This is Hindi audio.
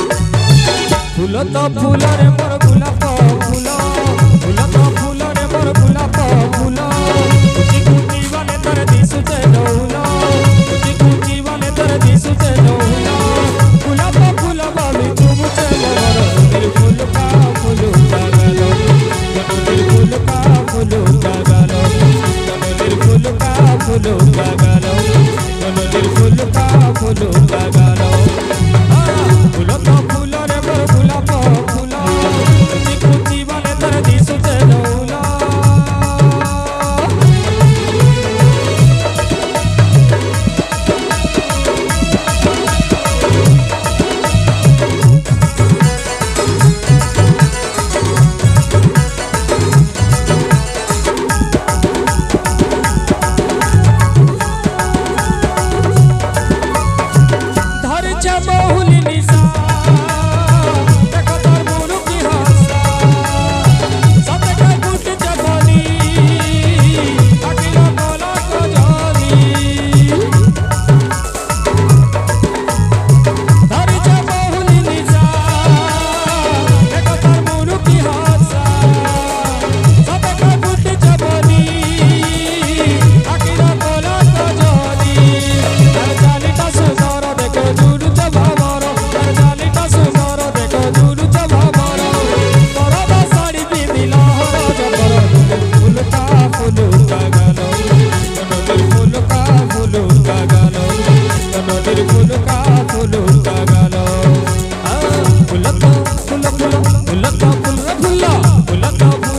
फूल तो फूल रे मोर गुलाब फूल फूल तो फूल रे मोर गुलाब फूल कुची कुची वाले तर दिसुचे डौल कुची कुची वाले तर दिसुचे डौल गुलाब फूल बाली चुमुचे मोर दिल फूल का फूल लगालो दिल फूल का फूल लगालो दिल फूल का फूल लगालो दिल फूल का फूल लगालो फूल तो फूल रे मोर गुलाब फूल कुची कुची वाले तर दिसुचे डौल बहुली निशा देखो तोर मुरु की हासा सब का गुट जवानी अकेला कोला को जानी धर जा बहुली निशा देखो तोर मुरु की हासा सब का गुट जवानी अकेला कोला को जानी हर जानी का सुधार देखो दूर फूल